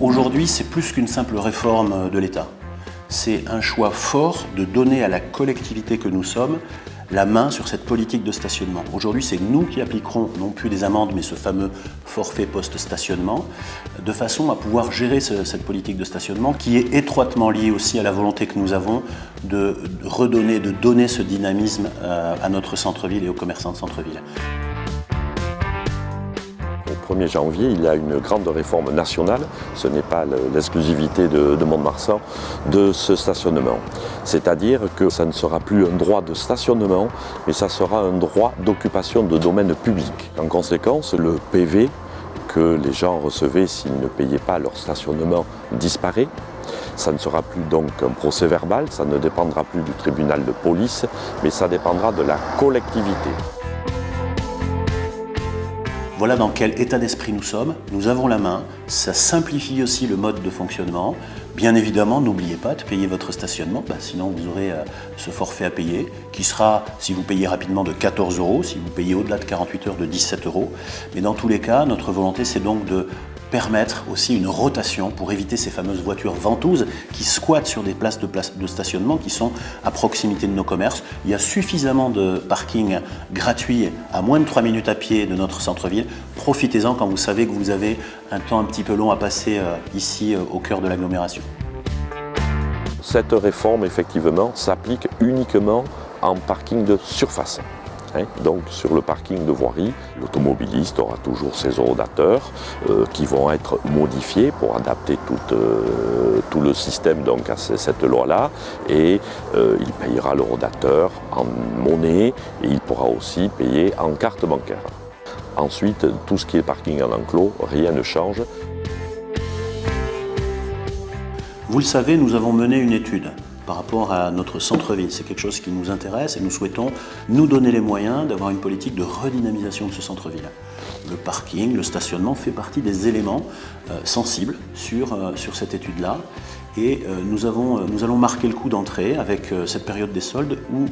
Aujourd'hui, c'est plus qu'une simple réforme de l'État. C'est un choix fort de donner à la collectivité que nous sommes la main sur cette politique de stationnement. Aujourd'hui, c'est nous qui appliquerons non plus des amendes, mais ce fameux forfait post-stationnement, de façon à pouvoir gérer cette politique de stationnement qui est étroitement liée aussi à la volonté que nous avons de redonner, de donner ce dynamisme à notre centre-ville et aux commerçants de centre-ville. Au 1er janvier, il y a une grande réforme nationale, ce n'est pas l'exclusivité de Mont-de-Marsan, de ce stationnement. C'est-à-dire que ça ne sera plus un droit de stationnement, mais ça sera un droit d'occupation de domaine public. En conséquence, le PV que les gens recevaient s'ils ne payaient pas leur stationnement disparaît. Ça ne sera plus donc un procès verbal, ça ne dépendra plus du tribunal de police, mais ça dépendra de la collectivité. Voilà dans quel état d'esprit nous sommes. Nous avons la main, ça simplifie aussi le mode de fonctionnement. Bien évidemment, n'oubliez pas de payer votre stationnement, sinon vous aurez ce forfait à payer, qui sera, si vous payez rapidement, de 14 €, si vous payez au-delà de 48 heures, de 17 €. Mais dans tous les cas, notre volonté, c'est donc de permettre aussi une rotation pour éviter ces fameuses voitures ventouses qui squattent sur des places de stationnement qui sont à proximité de nos commerces. Il y a suffisamment de parkings gratuits à moins de 3 minutes à pied de notre centre-ville. Profitez-en quand vous savez que vous avez un temps un petit peu long à passer ici au cœur de l'agglomération. Cette réforme, effectivement, s'applique uniquement en parking de surface. Donc sur le parking de voirie, l'automobiliste aura toujours ses horodateurs qui vont être modifiés pour adapter tout le système donc, à cette loi-là et il payera le horodateur en monnaie et il pourra aussi payer en carte bancaire. Ensuite, tout ce qui est parking en enclos, rien ne change. Vous le savez, nous avons mené une étude par rapport à notre centre-ville. C'est quelque chose qui nous intéresse et nous souhaitons nous donner les moyens d'avoir une politique de redynamisation de ce centre-ville. Le parking, le stationnement fait partie des éléments sensibles sur cette étude-là. Et nous allons marquer le coup d'entrée avec cette période des soldes où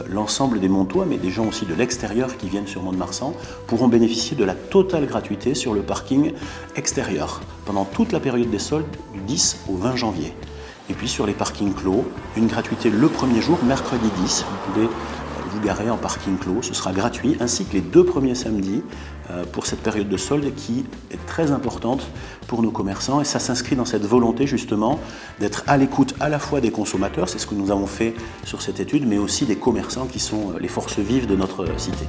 l'ensemble des Montois, mais des gens aussi de l'extérieur qui viennent sur Mont-de-Marsan, pourront bénéficier de la totale gratuité sur le parking extérieur pendant toute la période des soldes du 10 au 20 janvier. Et puis sur les parkings clos, une gratuité le premier jour, mercredi 10. Vous pouvez vous garer en parking clos, ce sera gratuit, ainsi que les 2 premiers samedis pour cette période de solde qui est très importante pour nos commerçants. Et ça s'inscrit dans cette volonté justement d'être à l'écoute à la fois des consommateurs, c'est ce que nous avons fait sur cette étude, mais aussi des commerçants qui sont les forces vives de notre cité.